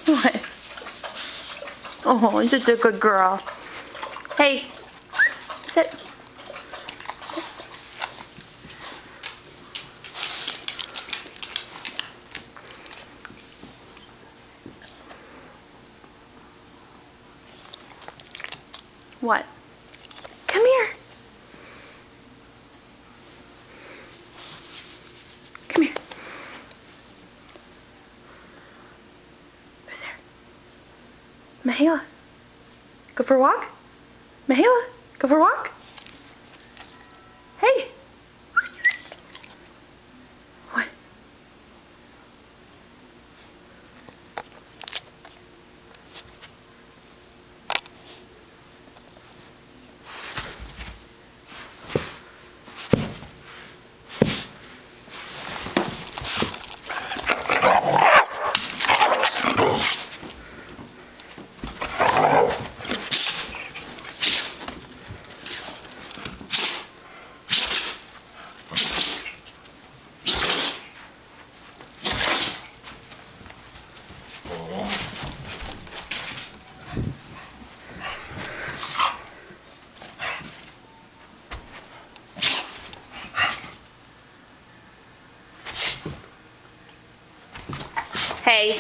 What? Oh, you're such a good girl. Hey, sit. What? Come here. Come here. Who's there? Mahela. Go for a walk? Mahela, go for a walk? Hey. What? Hey.